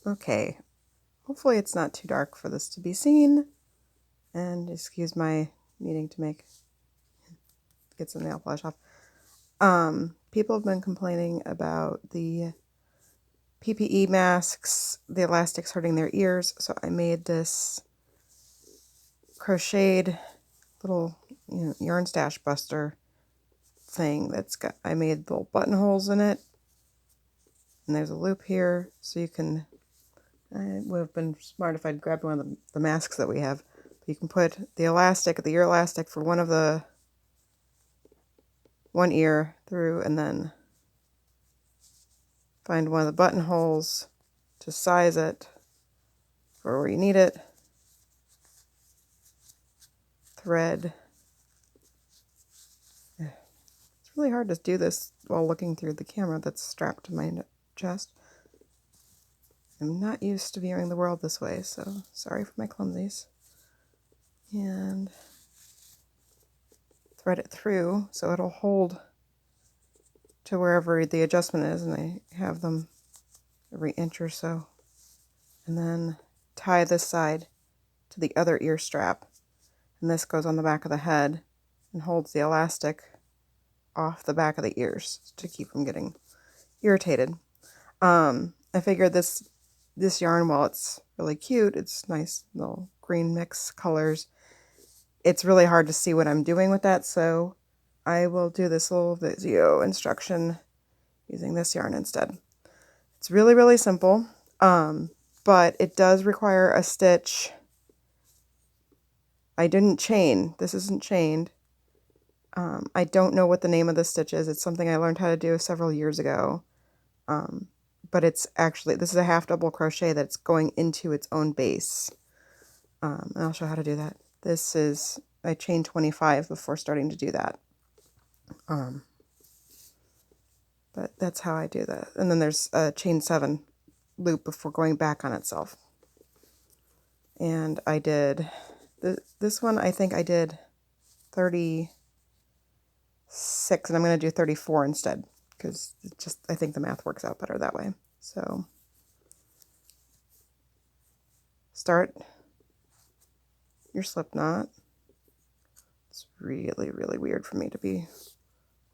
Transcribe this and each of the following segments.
Okay, hopefully it's not too dark for this to be seen, and excuse my needing to get some nail polish off. People have been complaining about the PPE masks, the elastics hurting their ears, so I made this crocheted little yarn stash buster thing I made little buttonholes in it, and there's a loop here, so you can, it would have been smart if I'd grabbed one of the masks that we have. You can put the ear elastic for one ear through, and then find one of the buttonholes to size it for where you need it. Thread. It's really hard to do this while looking through the camera that's strapped to my chest. I'm not used to viewing the world this way, so sorry for my clumsies. And thread it through so it'll hold to wherever the adjustment is, and I have them every inch or so. And then tie this side to the other ear strap, and this goes on the back of the head and holds the elastic off the back of the ears to keep them getting irritated. I figured this yarn, while it's really cute, it's nice little green mix colors, it's really hard to see what I'm doing with that, so I will do this little video instruction using this yarn instead. It's really, really simple, but it does require a stitch. I didn't chain. This isn't chained. I don't know what the name of the stitch is. It's something I learned how to do several years ago. But it's actually, this is a half double crochet that's going into its own base. And I'll show how to do that. I chained 25 before starting to do that. But that's how I do that. And then there's a chain 7 loop before going back on itself. And I did, this one I think I did 36, and I'm going to do 34 instead, because I think the math works out better that way. So start your slip knot. It's really, really weird for me to be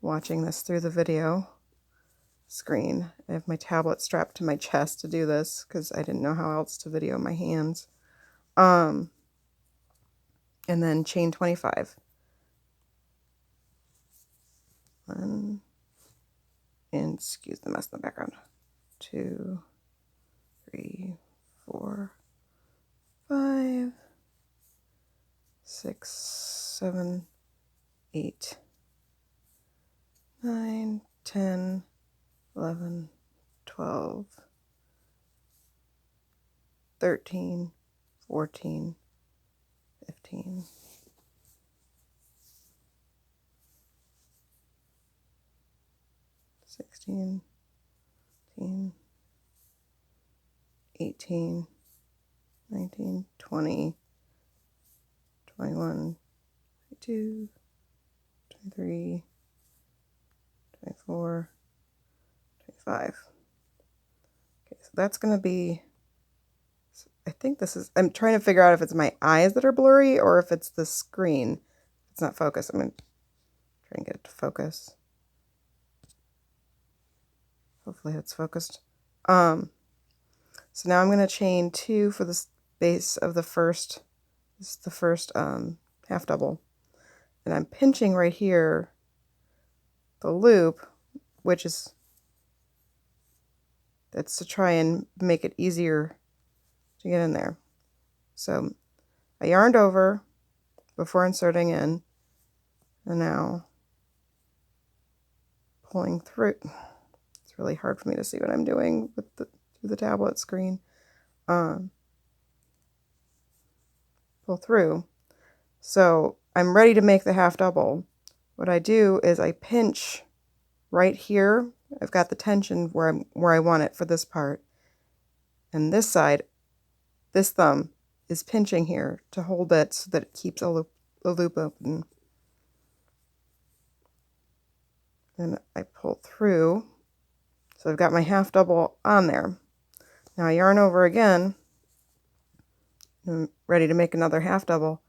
watching this through the video screen. I have my tablet strapped to my chest to do this because I didn't know how else to video my hands. And then chain 25. 1, and excuse the mess in the background. 2, 3, 4, 5, 6, 7, 8, 9, 10, 11, 12, 13, 14, 15, 16, 18, 19, 20, 21, 22, 23, 24, 25. Okay, so that's going to be, I think this is, I'm trying to figure out if it's my eyes that are blurry or if it's the screen. It's not focused. I'm going to try and get it to focus. Hopefully it's focused. So now I'm going to chain 2 for the base of the first, this is the first half double. And I'm pinching right here the loop, which is, that's to try and make it easier to get in there. So I yarned over before inserting in, and now pulling through. It's really hard for me to see what I'm doing with through the tablet screen. Pull through. So I'm ready to make the half double. What I do is I pinch right here. I've got the tension where I want it for this part. And this side, this thumb is pinching here to hold it so that it keeps a loop open. And I pull through. So I've got my half double on there. Now I yarn over again. I'm ready to make another half double.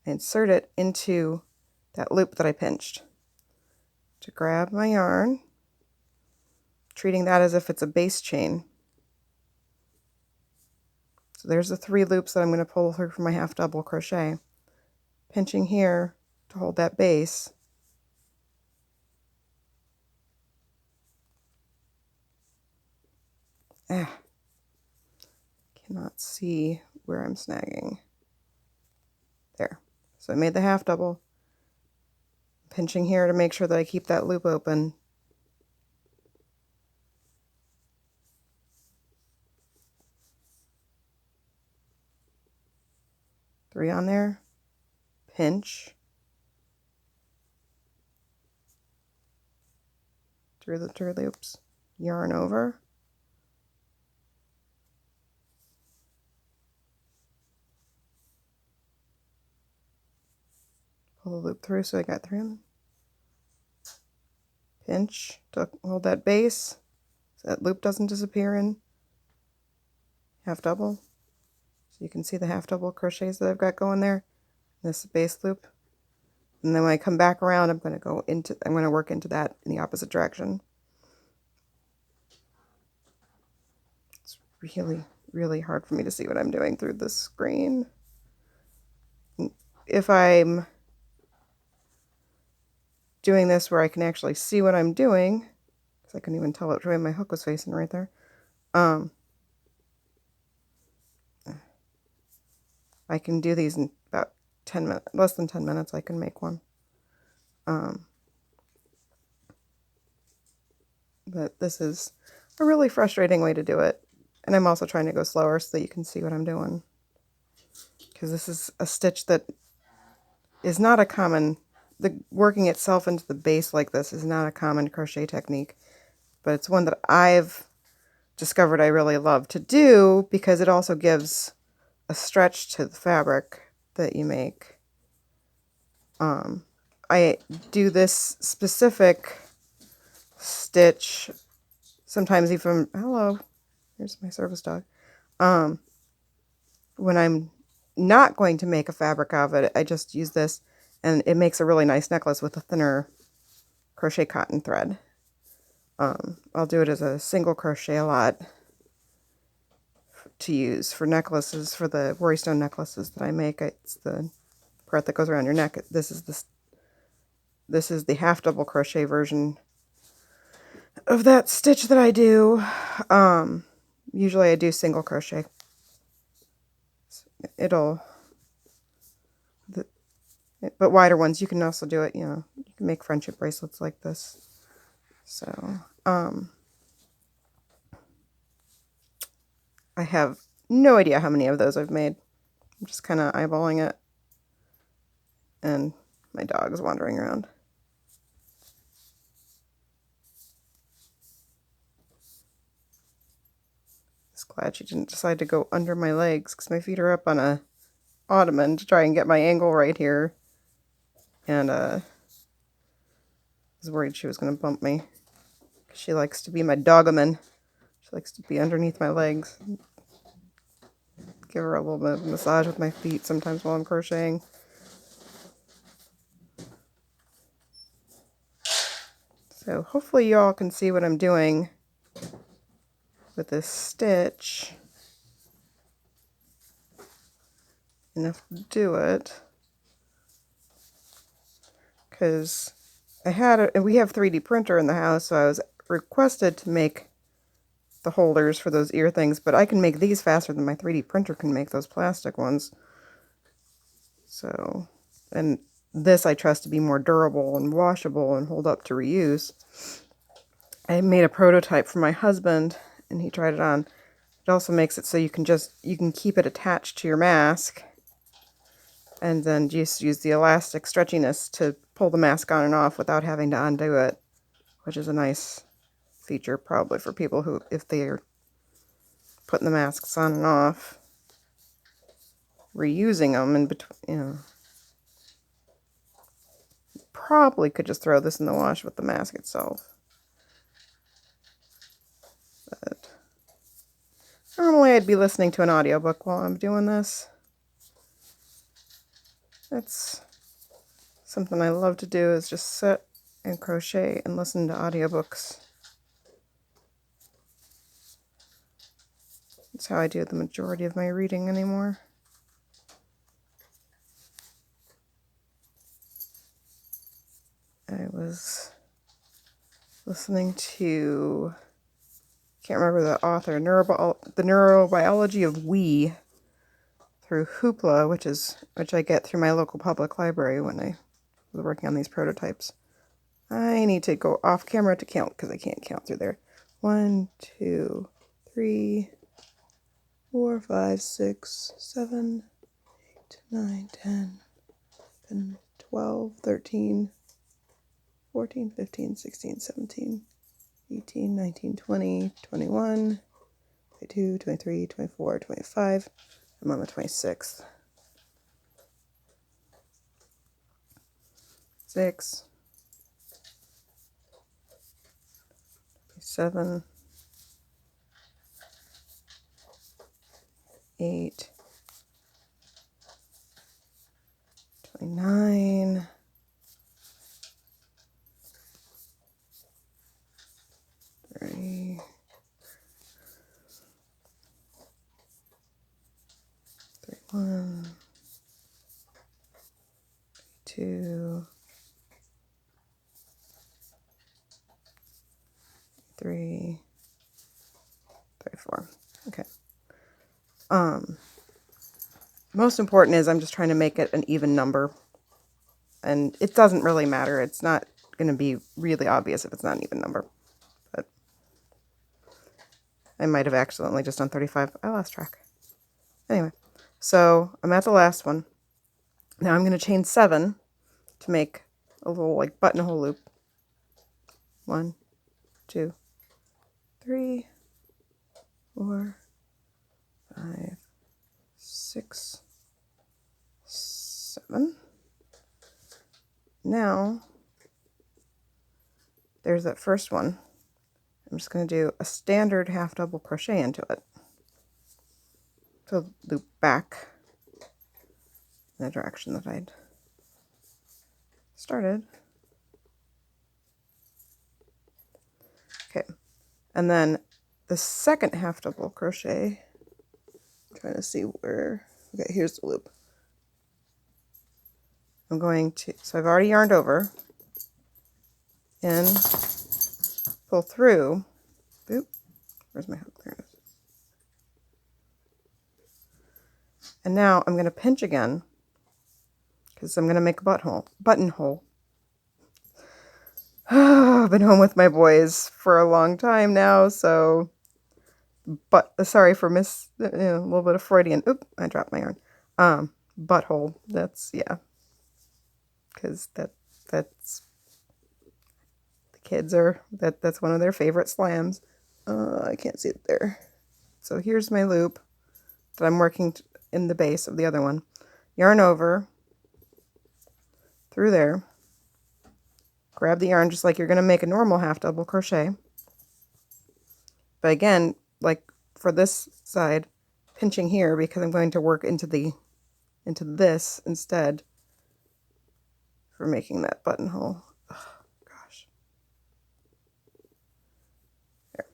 I insert it into that loop that I pinched. To grab my yarn, treating that as if it's a base chain. So there's the 3 loops that I'm going to pull through for my half double crochet. Pinching here to hold that base. Cannot see where I'm snagging. There. So I made the half double. Pinching here to make sure that I keep that loop open. Three on there. Pinch. Through the 2 loops. Yarn over. Pull the loop through so I got 3 on them. Pinch to hold that base so that loop doesn't disappear in half double. So you can see the half double crochets that I've got going there. This base loop. And then when I come back around, I'm going to work into that in the opposite direction. It's really, really hard for me to see what I'm doing through the screen. If I'm doing this where I can actually see what I'm doing, because I couldn't even tell which way my hook was facing right there. I can do these in about 10 minutes, less than 10 minutes I can make one. But this is a really frustrating way to do it. And I'm also trying to go slower so that you can see what I'm doing. Because this is a stitch that is not a common, working itself into the base like this is not a common crochet technique. But it's one that I've discovered I really love to do because it also gives a stretch to the fabric that you make. I do this specific stitch sometimes even, hello, here's my service dog. When I'm not going to make a fabric of it, I just use this and it makes a really nice necklace with a thinner crochet cotton thread. I'll do it as a single crochet a lot to use for necklaces, for the worrystone necklaces that I make. It's the part that goes around your neck. This is the half double crochet version of that stitch that I do. Usually I do single crochet. But wider ones, you can also do it, you know, you can make friendship bracelets like this. So, I have no idea how many of those I've made. I'm just kind of eyeballing it. And my dog is wandering around. Just glad she didn't decide to go under my legs because my feet are up on a ottoman to try and get my angle right here. And I was worried she was going to bump me. She likes to be my dogoman. She likes to be underneath my legs. Give her a little bit of a massage with my feet sometimes while I'm crocheting. So hopefully you all can see what I'm doing with this stitch. Enough to do it. Because we have 3D printer in the house, so I was requested to make the holders for those ear things, but I can make these faster than my 3D printer can make those plastic ones. So, and this I trust to be more durable and washable and hold up to reuse. I made a prototype for my husband and he tried it on. It also makes it so you can keep it attached to your mask and then just use the elastic stretchiness to pull the mask on and off without having to undo it, which is a nice feature probably for people who, if they're putting the masks on and off, reusing them in between, you know. Probably could just throw this in the wash with the mask itself. But normally Normally I'd be listening to an audiobook while I'm doing this. That's something I love to do, is just sit and crochet and listen to audiobooks. That's how I do the majority of my reading anymore. I was listening to, can't remember the author, The Neurobiology of We through Hoopla, which I get through my local public library when I was working on these prototypes. I need to go off camera to count because I can't count through there. 1, 2, 3, 4, 5, 6, 7, 8, 9, 10, 11, 12, 13, 14, 15, 16, 17, 18, 19, 20, 21, 22, 23, 24, 25. I'm on the 26th. 6, 7, 8, 29, 30, 31, 32, 33, 34. Okay. Most important is I'm just trying to make it an even number, and it doesn't really matter. It's not going to be really obvious if it's not an even number, but I might have accidentally just done 35. I lost track. Anyway, so I'm at the last one. Now I'm going to chain 7 to make a little like buttonhole loop. 1, 2, 3, 4, 5, 6, 7. Now there's that first one. I'm just going to do a standard half double crochet into it. So loop back in the direction that I'd started. Okay, and then the second half double crochet, I'm trying to see where, okay, here's the loop. I'm going to, so I've already yarned over, in, pull through, oop, where's my hook, there it is. And now I'm going to pinch again, because I'm going to make a buttonhole. I've been home with my boys for a long time now, so, but, sorry for a little bit of Freudian, oop, I dropped my yarn, butthole, that's, yeah, because that's, the kids are, that's one of their favorite slams. I can't see it there. So here's my loop that I'm working in the base of the other one. Yarn over, through there, grab the yarn just like you're going to make a normal half double crochet. But again, like for this side, pinching here because I'm going to work into this instead for making that buttonhole. Oh, gosh. There.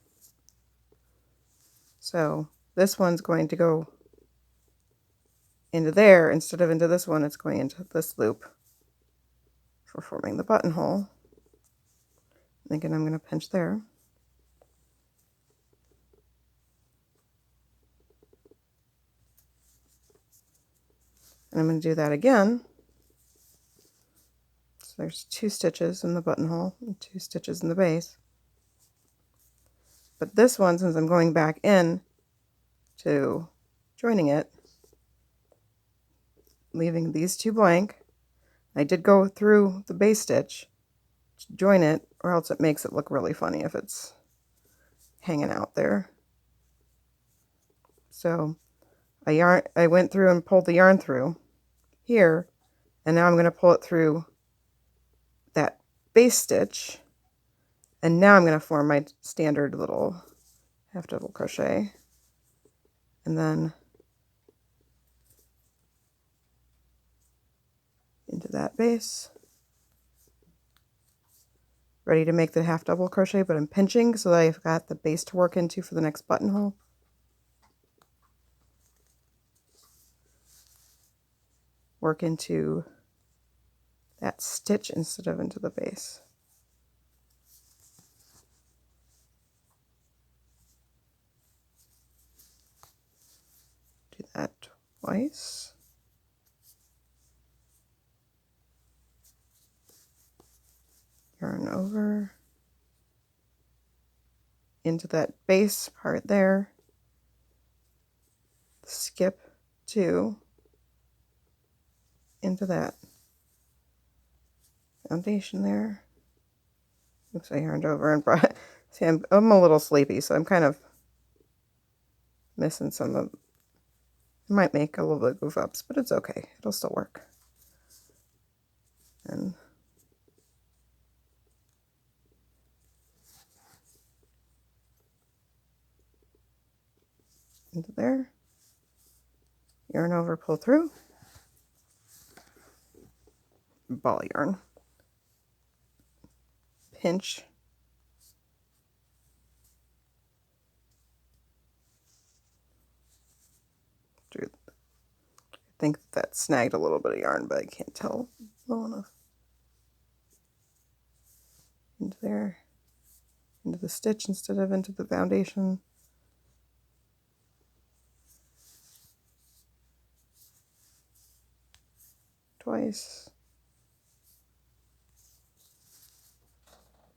So this one's going to go into there instead of into this one. It's going into this loop for forming the buttonhole. And again, I'm going to pinch there. And I'm going to do that again. So there's 2 stitches in the buttonhole and 2 stitches in the base. But this one, since I'm going back in to joining it, leaving these 2 blank, I did go through the base stitch to join it, or else it makes it look really funny if it's hanging out there. So I went through and pulled the yarn through here, and now I'm going to pull it through that base stitch, and now I'm going to form my standard little half double crochet. and then into that base. Ready to make the half double crochet, but I'm pinching so that I've got the base to work into for the next buttonhole. Work into that stitch instead of into the base. Do that twice. Yarn over into that base part there. Skip 2 into that foundation there. Oops, I yarned over and brought. See, I'm a little sleepy, so I'm kind of missing some of. I might make a little bit of goof ups, but it's okay. It'll still work. And into there. Yarn over, pull through. Ball yarn. Pinch. I think that snagged a little bit of yarn, but I can't tell well enough. Into there. Into the stitch instead of into the foundation. Twice.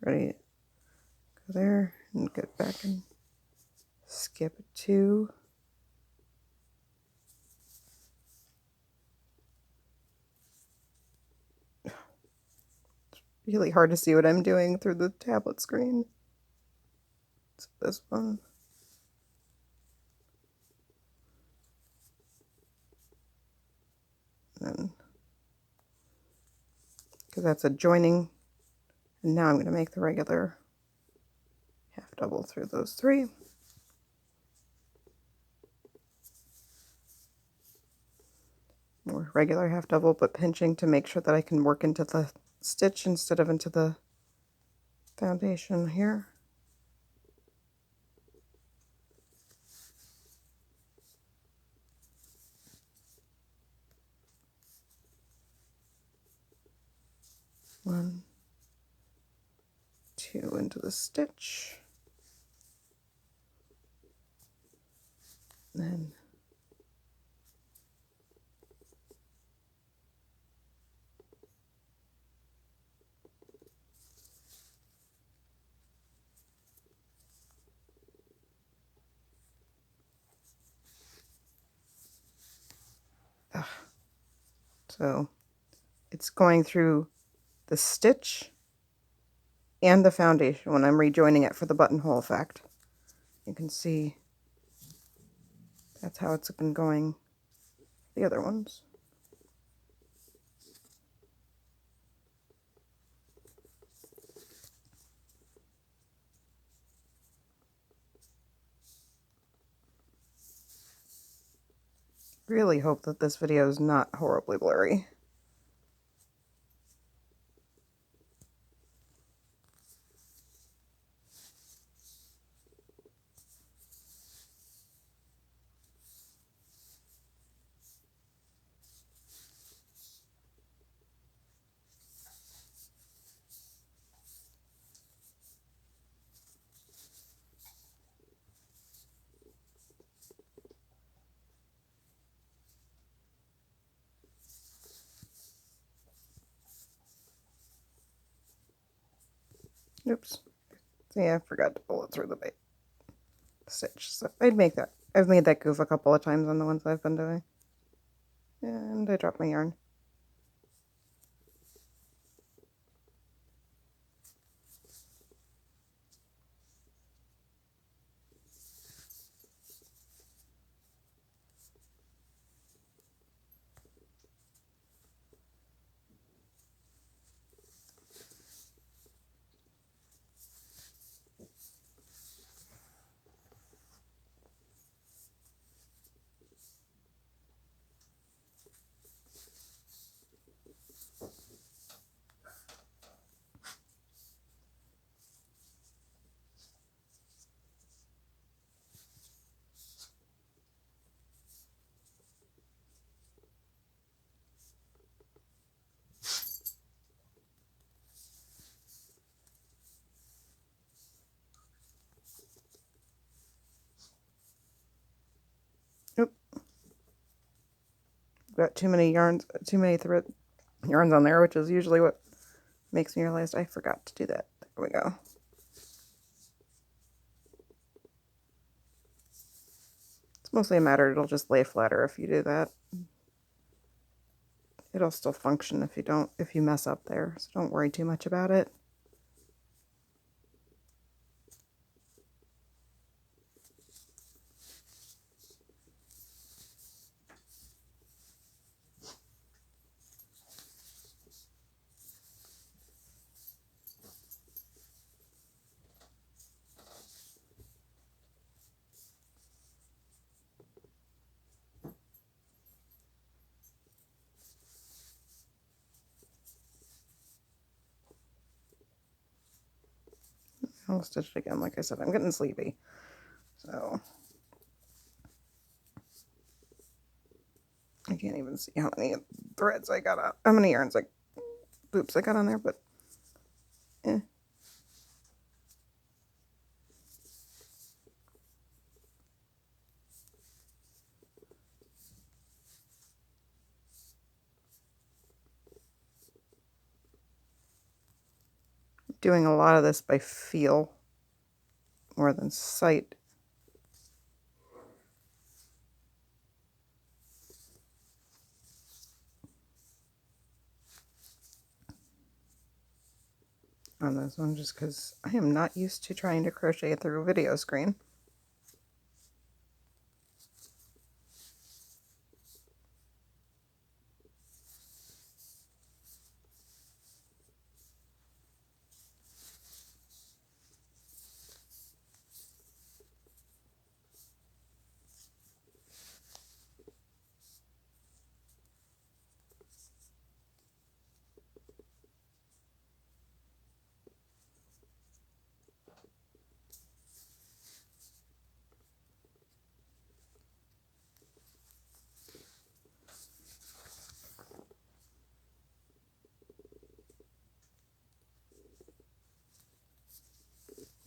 Ready, go there and get back and skip 2. It's really hard to see what I'm doing through the tablet screen. It's this one. And because that's a joining. And now I'm going to make the regular half double through those 3. More regular half double, but pinching to make sure that I can work into the stitch instead of into the foundation here. One, 2 into the stitch. Then so it's going through the stitch and the foundation when I'm rejoining it for the buttonhole effect. You can see that's how it's been going the other ones. Really hope that this video is not horribly blurry. Oops. See, I forgot to pull it through the stitch. So I've made that goof a couple of times on the ones I've been doing. And I dropped my yarn. got too many yarns, too many yarns on there, which is usually what makes me realize I forgot to do that. There we go. It's mostly a matter, it'll just lay flatter if you do that. It'll still function if you mess up there, so don't worry too much about it. I'll stitch it again. Like I said, I'm getting sleepy. So I can't even see how many threads I got out, how many yarns, like, loops I got on there, but doing a lot of this by feel more than sight. On this one, just because I am not used to trying to crochet through a video screen.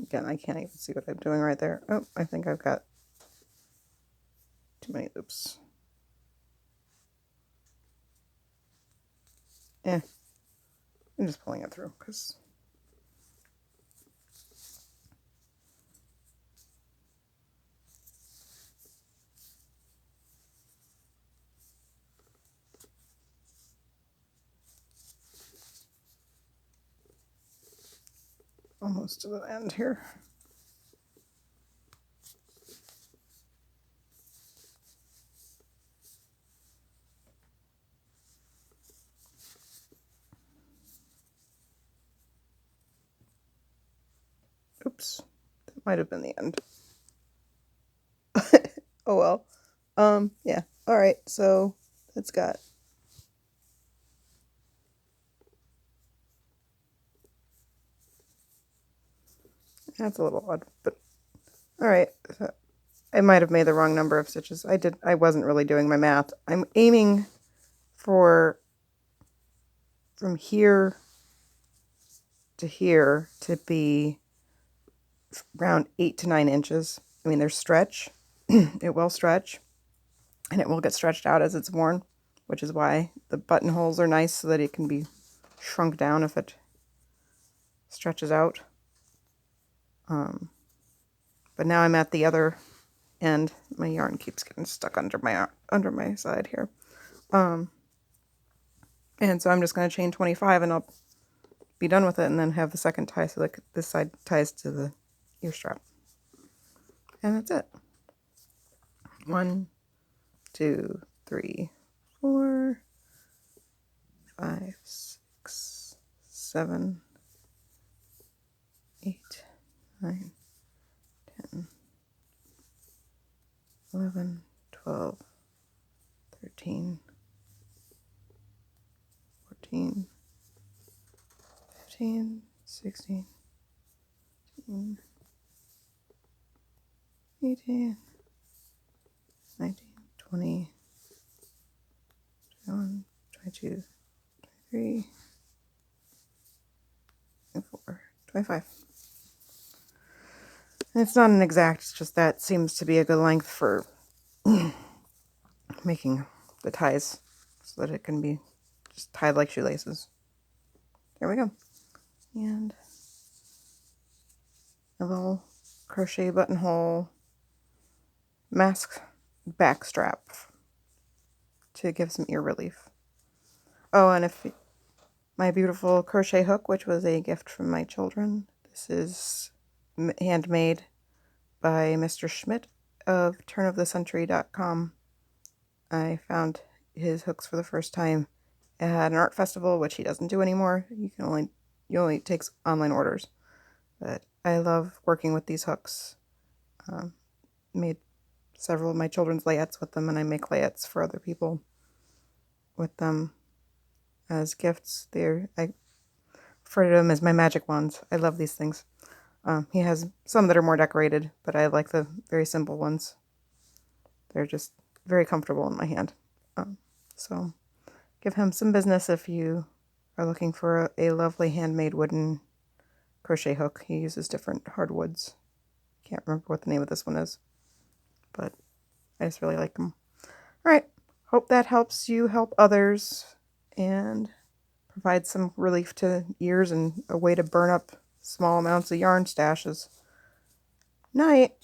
Again, I can't even see what I'm doing right there. Oh, I think I've got too many loops. I'm just pulling it through because almost to the end here. Oops, that might have been the end. Oh well. Yeah. All right. So it's got that's a little odd, but all right. So I might have made the wrong number of stitches. I wasn't really doing my math. I'm aiming for from here to here to be around 8 to 9 inches. I mean, there's stretch. It will stretch, and it will get stretched out as it's worn, which is why the buttonholes are nice so that it can be shrunk down if it stretches out. But now I'm at the other end. My yarn keeps getting stuck under my side here. And so I'm just going to chain 25 and I'll be done with it and then have the second tie so that this side ties to the ear strap. And that's it. 1, 2, 3, 4, 5, 6, 7, 8, 9, 10, 11, 12, 13, 14, 15, 16, 17, 18, 19, 20, 21, 22, 23, 24, 25. And it's not an exact, it's just that seems to be a good length for making the ties so that it can be just tied like shoelaces. There we go. And a little crochet buttonhole mask back strap to give some ear relief. Oh, and if my beautiful crochet hook, which was a gift from my children, this is handmade by Mr. Schmidt of turnofthecentury.com. I found his hooks for the first time at an art festival, which he doesn't do anymore. He only takes online orders. But I love working with these hooks. Made several of my children's layets with them, and I make layets for other people with them as gifts. I refer to them as my magic wands. I love these things. He has some that are more decorated, but I like the very simple ones. They're just very comfortable in my hand. So give him some business if you are looking for a lovely handmade wooden crochet hook. He uses different hardwoods. Can't remember what the name of this one is, but I just really like them. All right. Hope that helps you help others and provide some relief to ears and a way to burn up small amounts of yarn stashes. Night.